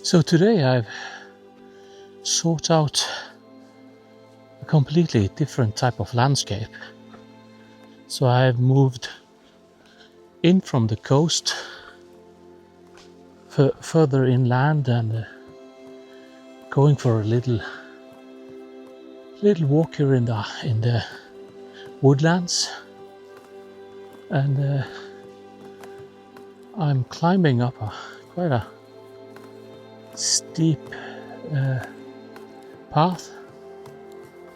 So today I've sought out a completely different type of landscape. So I've moved in from the coast further inland and going for a little walk here in the woodlands, and I'm climbing up quite a steep path,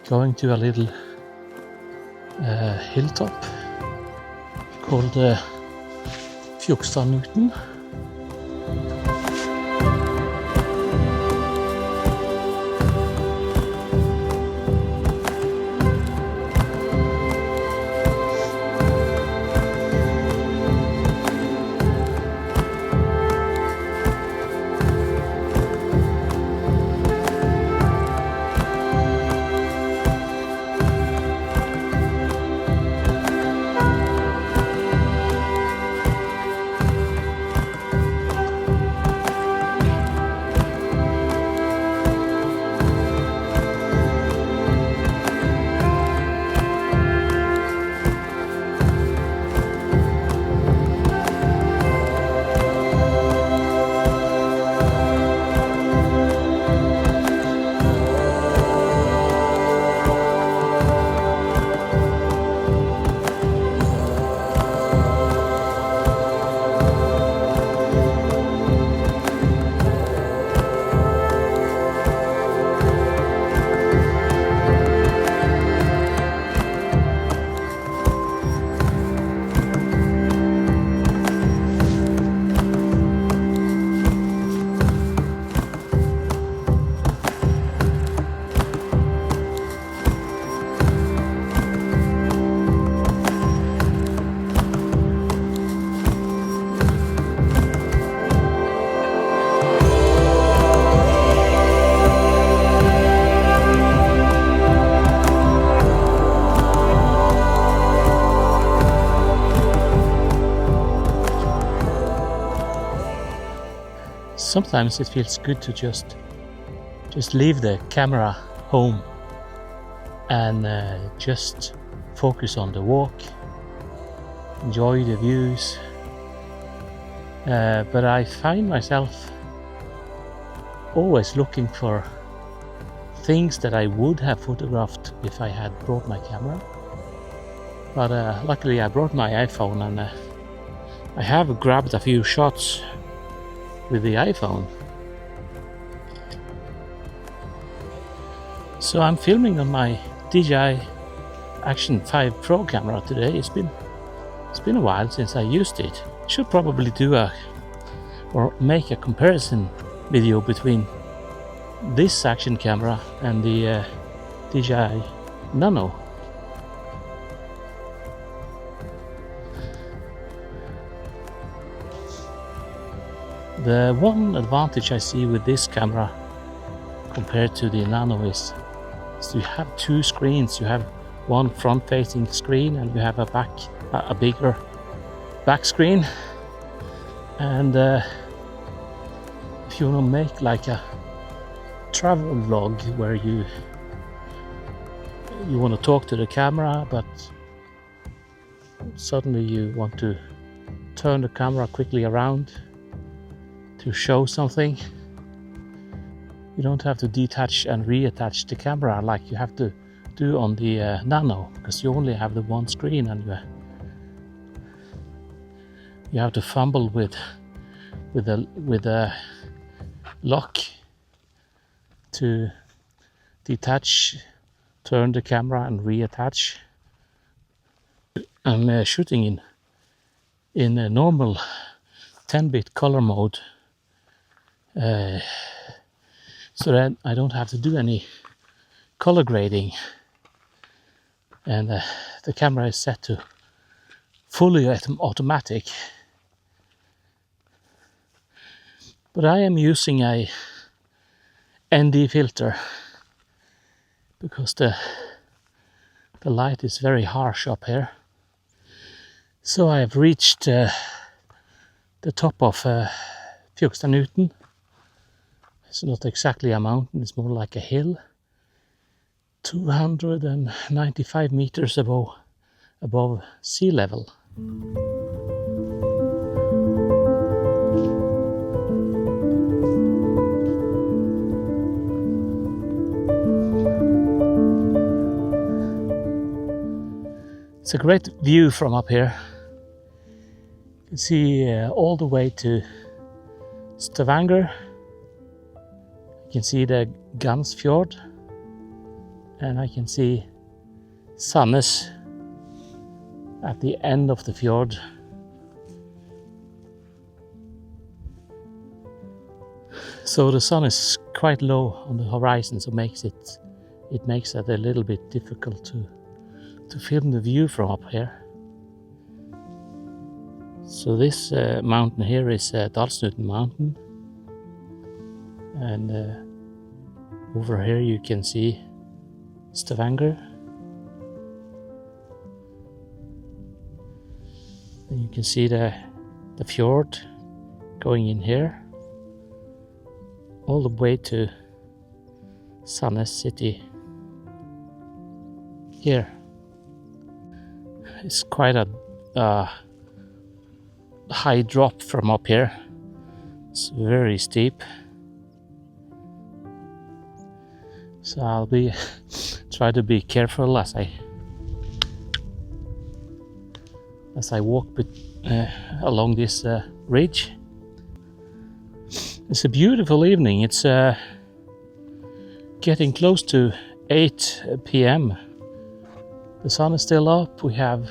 going to a little hilltop called Fjogstadnuten. Sometimes it feels good to just leave the camera home and just focus on the walk, enjoy the views. But I find myself always looking for things that I would have photographed if I had brought my camera. But luckily I brought my iPhone, and I have grabbed a few shots with the iPhone. So I'm filming on my DJI Action 5 Pro camera today. It's been a while since I used it. Should probably do or make a comparison video between this action camera and the DJI Nano. The one advantage I see with this camera compared to the Nano is you have two screens. You have one front-facing screen and you have a bigger back screen. And if you want to make like a travel vlog where you want to talk to the camera, but suddenly you want to turn the camera quickly around to show something, you don't have to detach and reattach the camera like you have to do on the Nano, because you only have the one screen and you have to fumble with a lock to detach, turn the camera and reattach. I'm shooting in a normal 10-bit color mode, so that I don't have to do any color grading, and the camera is set to fully automatic. But I am using a ND filter because the light is very harsh up here. So I have reached the top of Fjogstadnuten, It's not exactly a mountain, it's more like a hill. 295 meters above sea level. It's a great view from up here. You can see all the way to Stavanger. You can see the Gansfjord, and I can see Sandnes at the end of the fjord. So the sun is quite low on the horizon, so it makes it a little bit difficult to film the view from up here. So this mountain here is Fjogstadnuten mountain, and over here you can see Stavanger, and you can see the fjord going in here all the way to Sandnes city here. It's quite a high drop from up here. It's very steep, so I'll try to be careful as I walk along this ridge. It's a beautiful evening. It's getting close to 8 p.m. The sun is still up. We have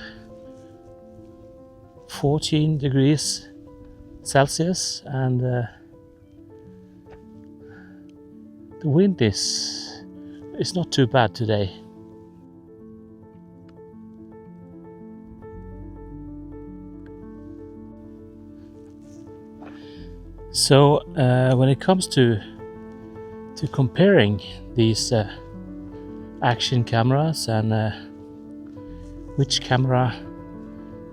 14 degrees Celsius, and the wind is not too bad today. So when it comes to comparing these action cameras and which camera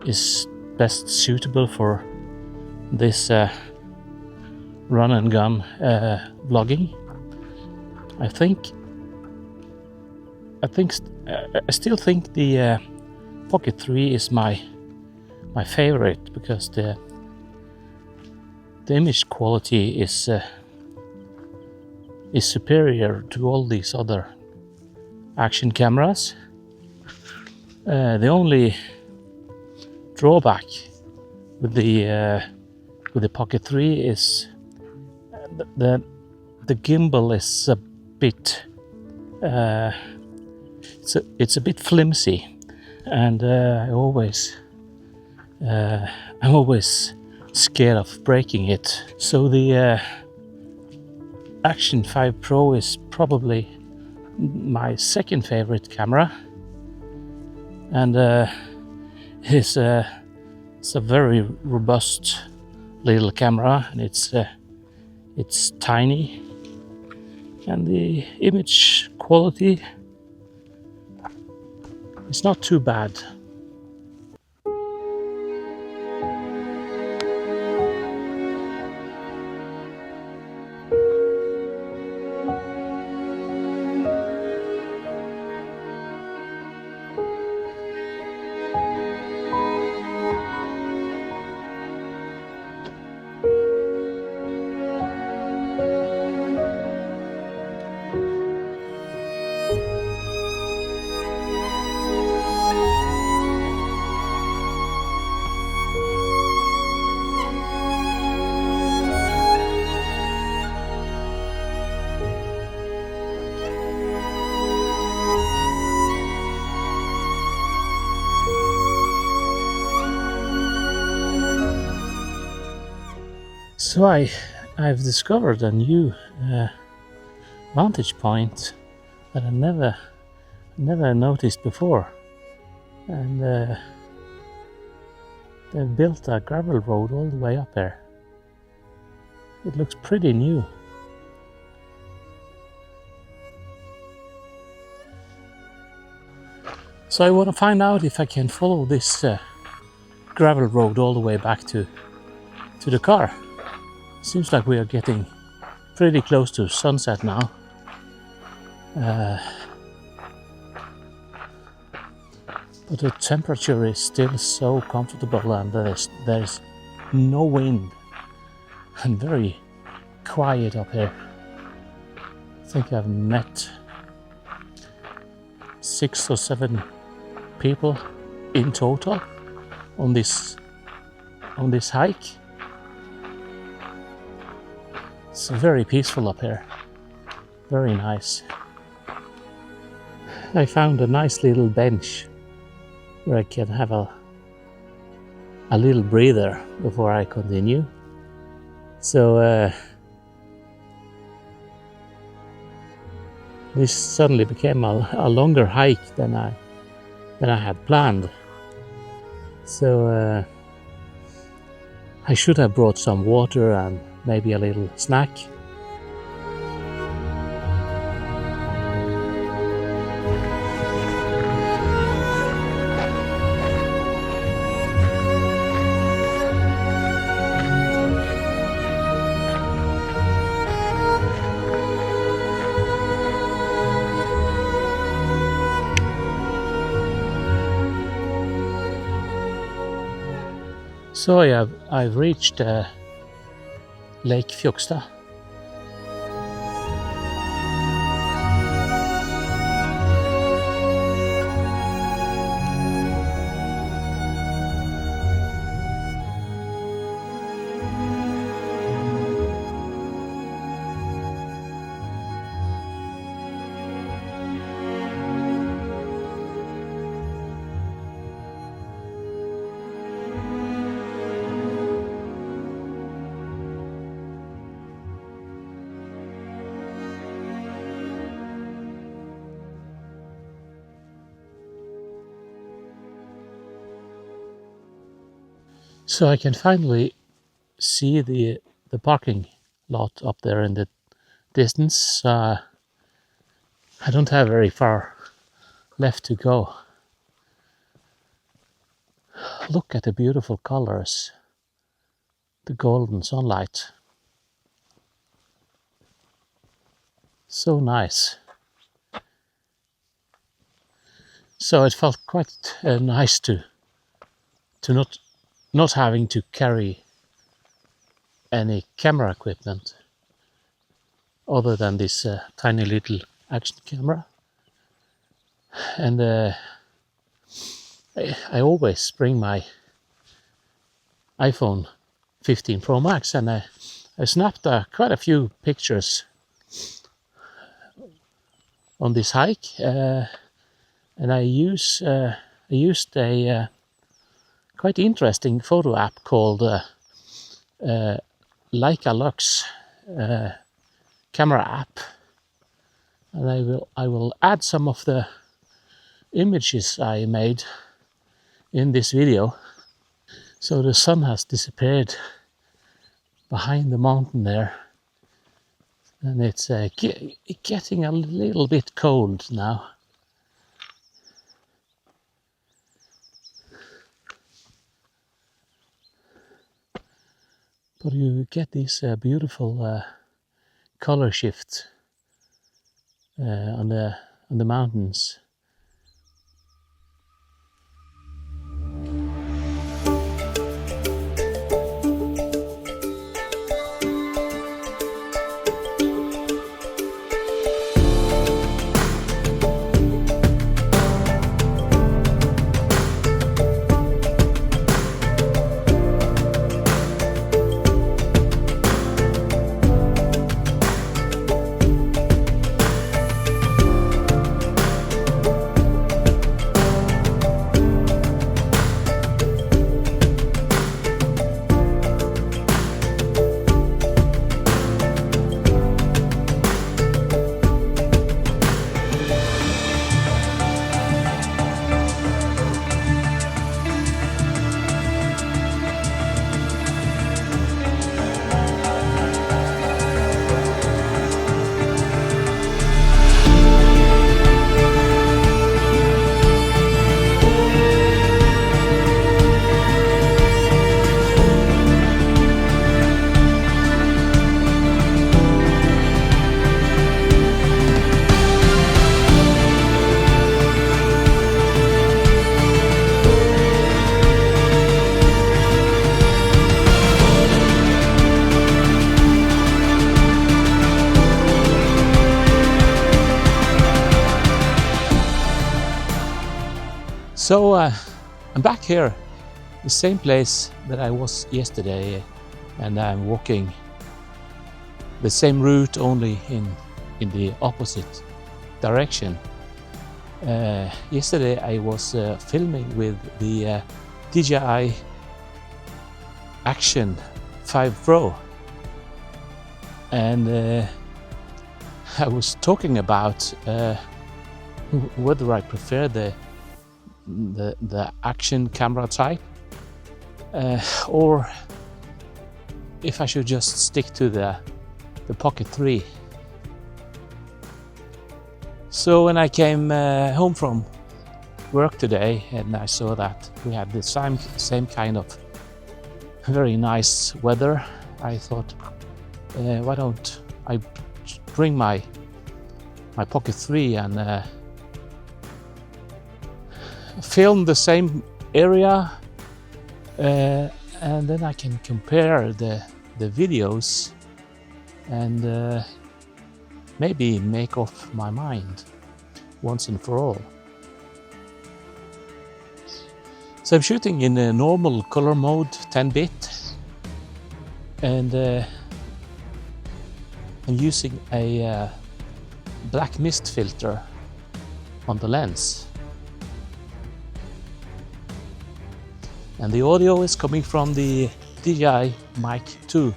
is best suitable for this run and gun vlogging, I still think the Pocket 3 is my favorite, because the image quality is superior to all these other action cameras. The only drawback with the Pocket 3 is the gimbal is a bit it's a bit flimsy, and I'm always scared of breaking it. So the Action 5 Pro is probably my second favorite camera, and it's a very robust little camera, and it's tiny, and the image quality is not too bad. So I've discovered a new vantage point that I never noticed before, and they've built a gravel road all the way up there. It looks pretty new. So I want to find out if I can follow this gravel road all the way back to the car. Seems like we are getting pretty close to sunset now. But the temperature is still so comfortable, and there's no wind and very quiet up here. I think I've met 6 or 7 people in total on this hike. It's very peaceful up here, very nice. I found a nice little bench where I can have a little breather before I continue. So this suddenly became a longer hike than I had planned. So I should have brought some water and maybe a little snack. So I've reached Lake Fjogstad. So I can finally see the parking lot up there in the distance. I don't have very far left to go. Look at the beautiful colors, the golden sunlight. So nice. So it felt quite nice to not having to carry any camera equipment other than this tiny little action camera. And I always bring my iPhone 15 Pro Max, and I snapped quite a few pictures on this hike, and I used a quite interesting photo app called Leica Lux camera app, and I will add some of the images I made in this video. So the sun has disappeared behind the mountain there, and it's getting a little bit cold now. But you get these beautiful color shift on the mountains. So I'm back here, the same place that I was yesterday, and I'm walking the same route, only in the opposite direction. Yesterday I was filming with the DJI Action 5 Pro, and I was talking about whether I prefer the action camera type or if I should just stick to the Pocket 3. So when I came home from work today and I saw that we had the same kind of very nice weather, I thought, why don't I bring my Pocket 3 and film the same area, and then I can compare the videos and maybe make up my mind once and for all. So I'm shooting in a normal color mode, 10-bit, and I'm using a black mist filter on the lens. And the audio is coming from the DJI Mic 2.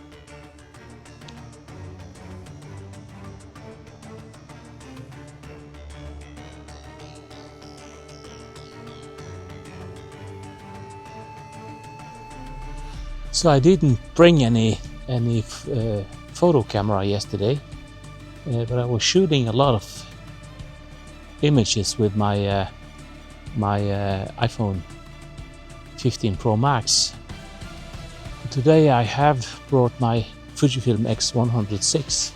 So I didn't bring any photo camera yesterday, but I was shooting a lot of images with my iPhone 15 Pro Max. Today I have brought my Fujifilm X100 VI,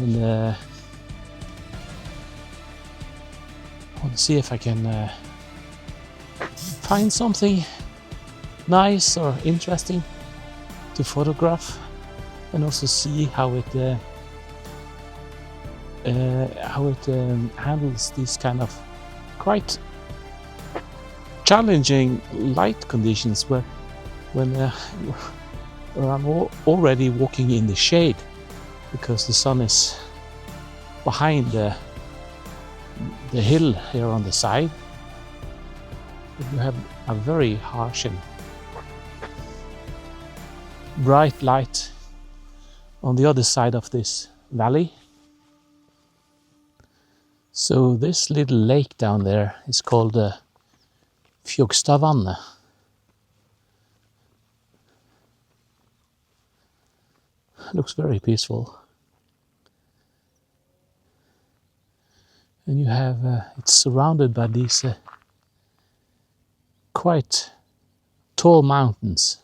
and I want to see if I can find something nice or interesting to photograph, and also see how it handles these kind of quite challenging light conditions when I'm already walking in the shade because the sun is behind the hill here on the side. But you have a very harsh and bright light on the other side of this valley. So this little lake down there is called Fjogstadvatnet. Looks very peaceful. And you have, it's surrounded by these quite tall mountains.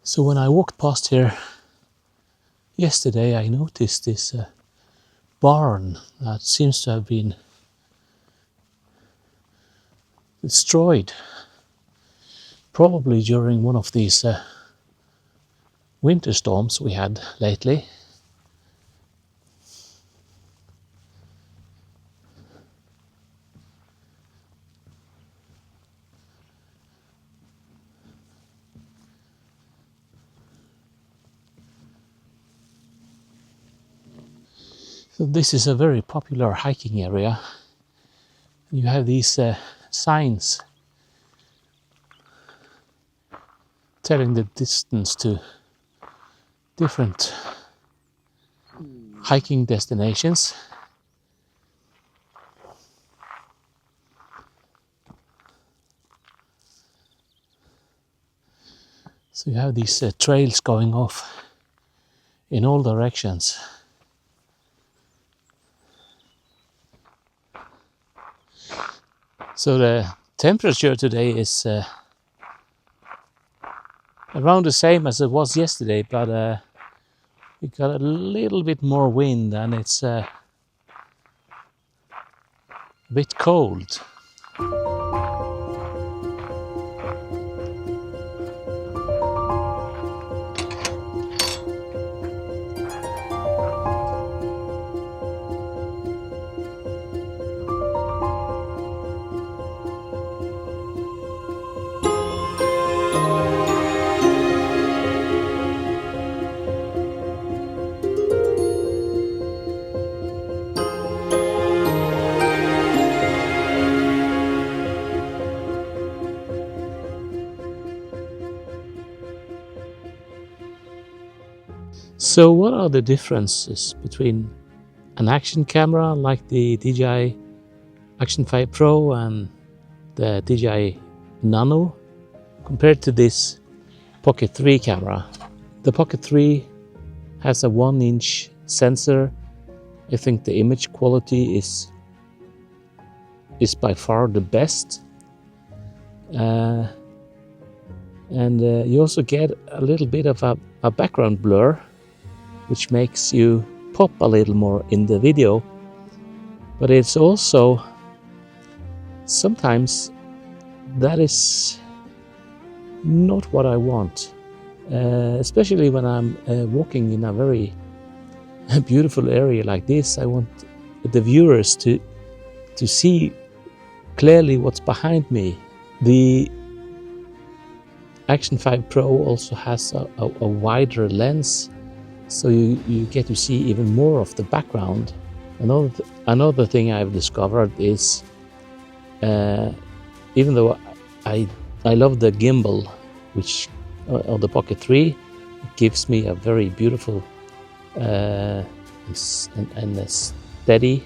So when I walked past here yesterday, I noticed this barn that seems to have been destroyed, probably during one of these winter storms we had lately. So this is a very popular hiking area. You have these signs telling the distance to different hiking destinations. So you have these trails going off in all directions. So the temperature today is around the same as it was yesterday, but we got a little bit more wind and it's a bit cold. So what are the differences between an action camera like the DJI Action 5 Pro and the DJI Nano compared to this Pocket 3 camera? The Pocket 3 has a 1-inch sensor. I think the image quality is by far the best. And you also get a little bit of a background blur, which makes you pop a little more in the video. But it's also sometimes that is not what I want, especially when I'm walking in a very beautiful area like this. I want the viewers to see clearly what's behind me. The Action 5 Pro also has a wider lens, so you get to see even more of the background. Another thing I've discovered is, even though I love the gimbal, which on the Pocket 3, it gives me a very beautiful and a steady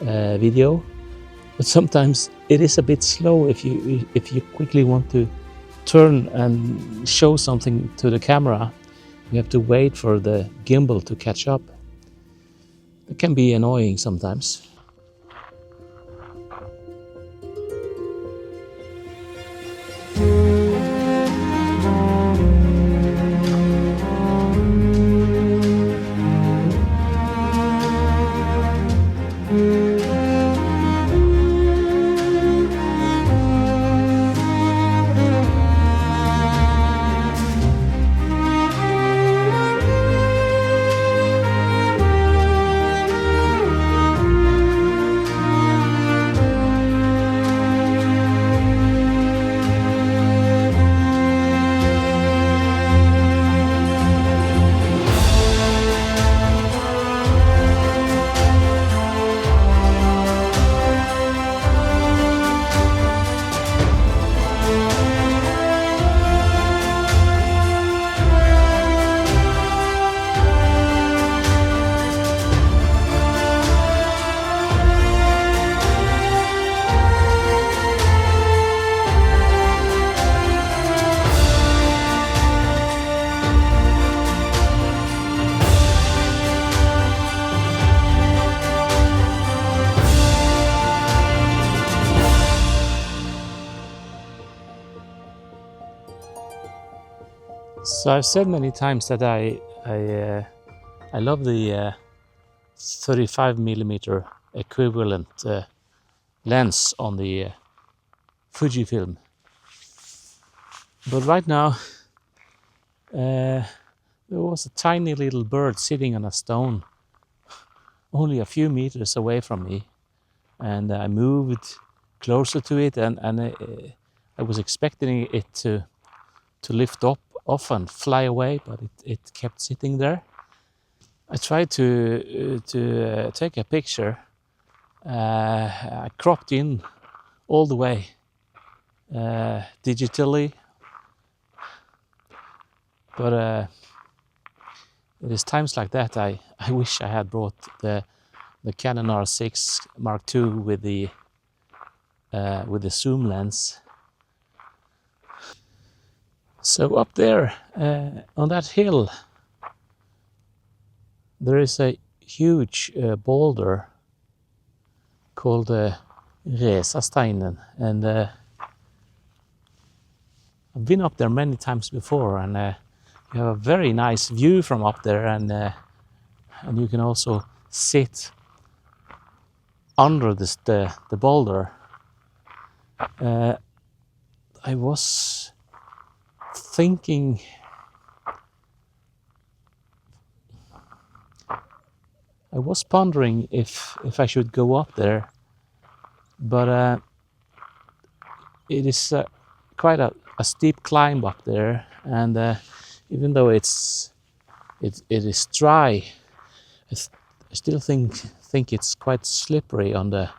video, but sometimes it is a bit slow if you quickly want to turn and show something to the camera. You have to wait for the gimbal to catch up. It can be annoying sometimes. So I've said many times that I love the 35mm equivalent lens on the Fujifilm, but right now there was a tiny little bird sitting on a stone only a few meters away from me, and I moved closer to it, and I was expecting it to lift off and fly away, but it kept sitting there. I tried to take a picture. I cropped in all the way digitally, but it is times like that I wish I had brought the Canon R6 Mark II with the zoom lens. So up there on that hill, there is a huge boulder called Resasteinen, and I've been up there many times before, and you have a very nice view from up there, and you can also sit under the boulder. I was thinking I was pondering if I should go up there, but it is quite a steep climb up there, and even though it is dry, I still think it's quite slippery on the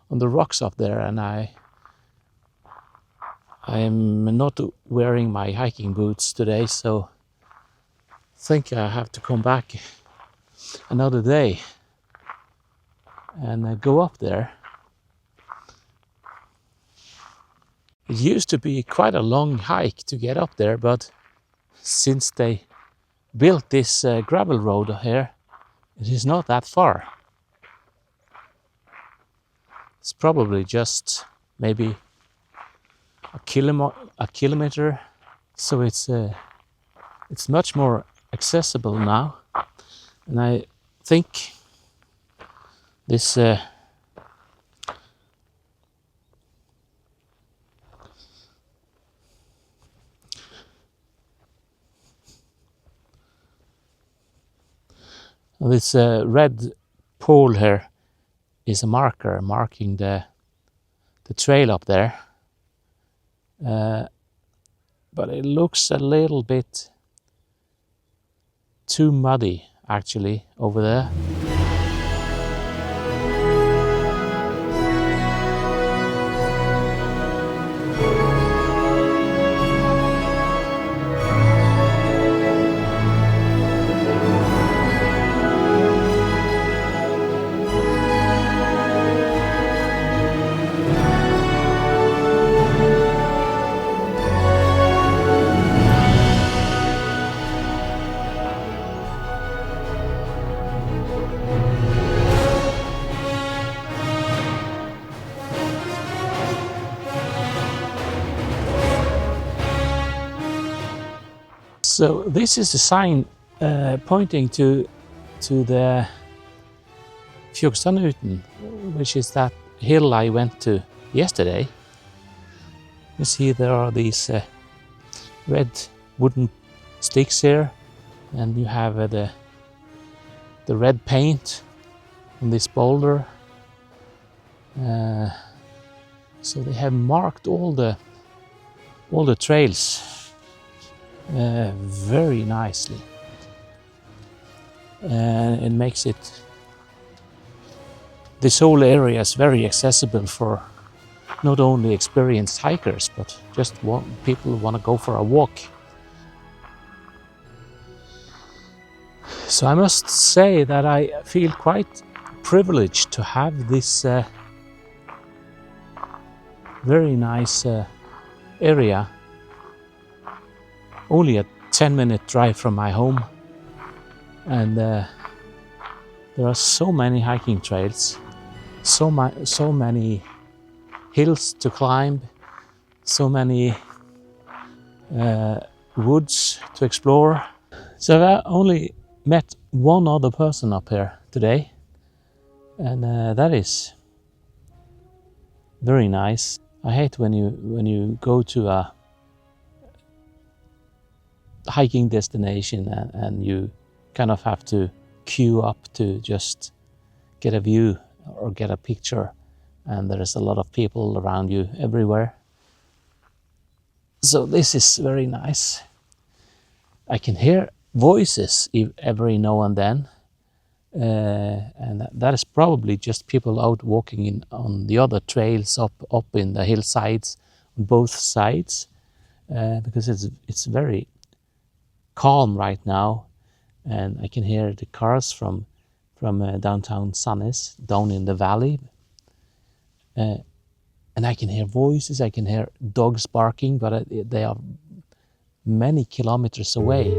rocks up there, and I am not wearing my hiking boots today, so think I have to come back another day and go up there. It used to be quite a long hike to get up there, but since they built this gravel road here, it is not that far. It's probably just maybe a kilometer, so it's much more accessible now, and I think this this red pole here is a marker marking the trail up there, but it looks a little bit too muddy actually over there. So this is a sign pointing to the Fjogstadnuten, which is that hill I went to yesterday. You see there are these red wooden sticks here, and you have the red paint on this boulder. So they have marked all the trails very nicely, and it makes this whole area is very accessible for not only experienced hikers but just people who want to go for a walk. So I must say that I feel quite privileged to have this very nice area, only a 10-minute drive from my home, and there are so many hiking trails, so many hills to climb, so many woods to explore. So I only met one other person up here today, and that is very nice. I hate when you go to a hiking destination and you kind of have to queue up to just get a view or get a picture, and there is a lot of people around you everywhere. So this is very nice. I can hear voices every now and then, and that is probably just people out walking on the other trails up in the hillsides on both sides, because it's very calm right now, and I can hear the cars from downtown Sandnes down in the valley, and I can hear voices, I can hear dogs barking, but they are many kilometers away.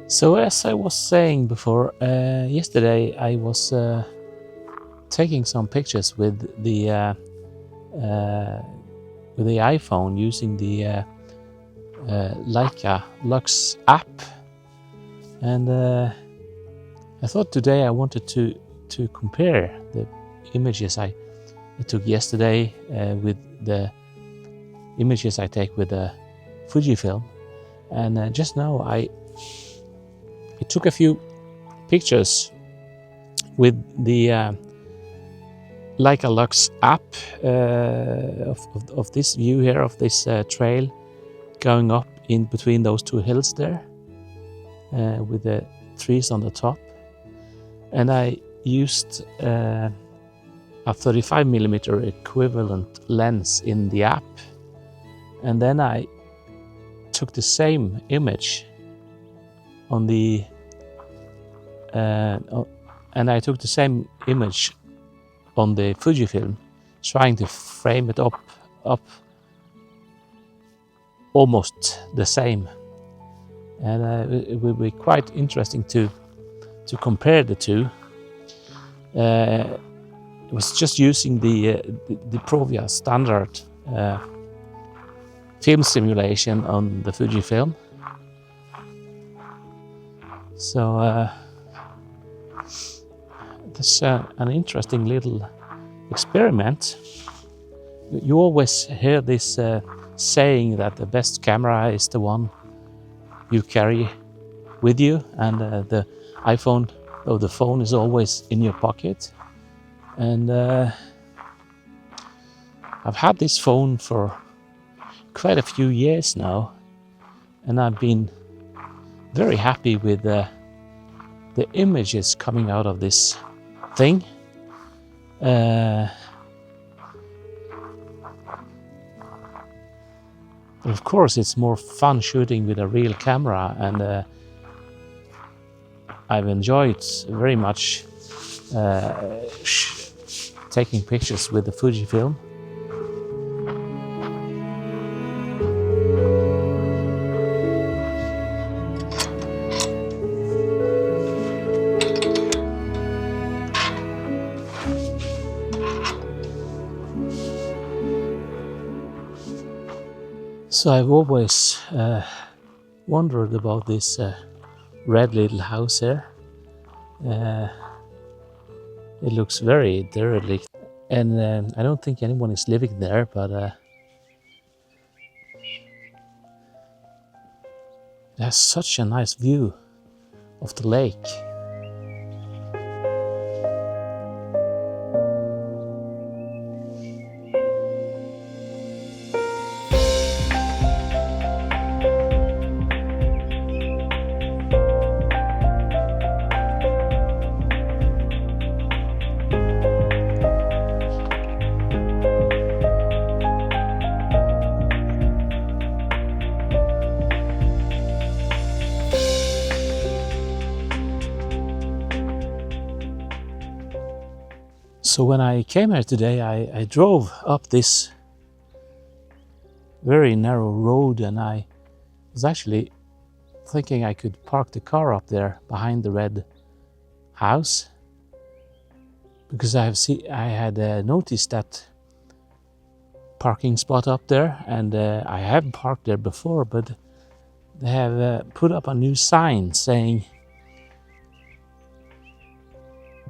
So as I was saying before, yesterday I was taking some pictures with the iPhone using the Leica Lux app, and I thought today I wanted to compare the images I took yesterday with the images I take with the Fujifilm, and just now I took a few pictures with the Leica Lux app of this view here, of this trail going up in between those two hills there, with the trees on the top. And I used a 35mm equivalent lens in the app, and then I took the same image on the on the Fujifilm, trying to frame it up almost the same. And it will be quite interesting to compare the two. It was just using the Pro Vs standard film simulation on the Fujifilm. So this an interesting little experiment. You always hear this saying that the best camera is the one you carry with you, and the iPhone or the phone is always in your pocket. And I've had this phone for quite a few years now, and I've been very happy with the images coming out of this thing. Of course, it's more fun shooting with a real camera, and I've enjoyed very much taking pictures with the Fujifilm. So I've always wondered about this red little house here. It looks very derelict, and I don't think anyone is living there, but it has such a nice view of the lake. So when I came here today, I drove up this very narrow road, and I was actually thinking I could park the car up there behind the red house, because I had noticed that parking spot up there, and I have parked there before, but they have put up a new sign saying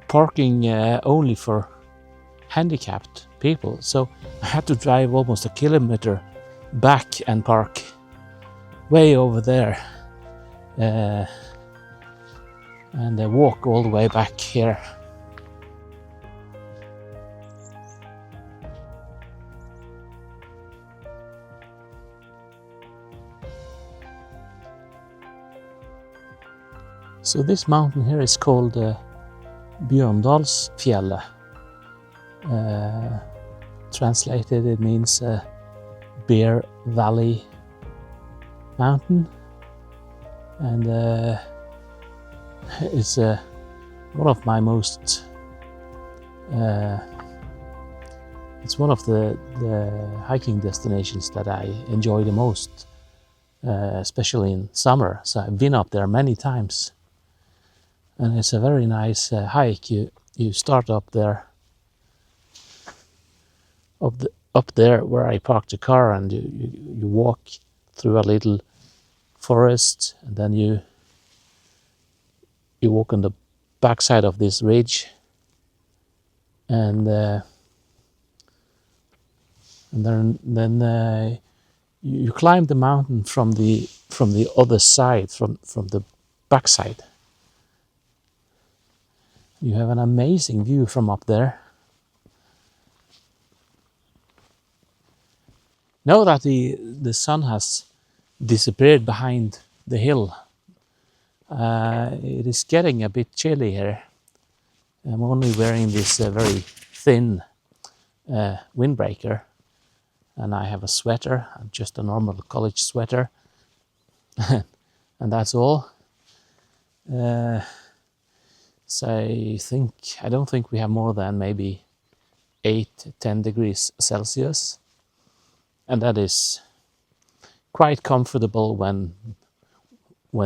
parking only for handicapped people. So I had to drive almost a kilometer back and park way over there, and walk all the way back here. So this mountain here is called Bjørndalsfjellet. Translated, it means Bear Valley Mountain, and it's one of my most it's one of the hiking destinations that I enjoy the most, especially in summer. So I've been up there many times, and it's a very nice hike. You start up there, up there where I parked the car, and you walk through a little forest, and then you walk on the backside of this ridge, and then you climb the mountain from the other side, from the backside. You have an amazing view from up there. Now that the sun has disappeared behind the hill, it is getting a bit chilly here. I'm only wearing this very thin windbreaker, and I have a sweater, just a normal college sweater, and that's all. So I don't think we have more than maybe 8-10 degrees Celsius, and that is quite comfortable when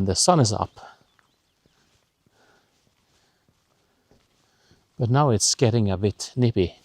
the sun is up. But now it's getting a bit nippy.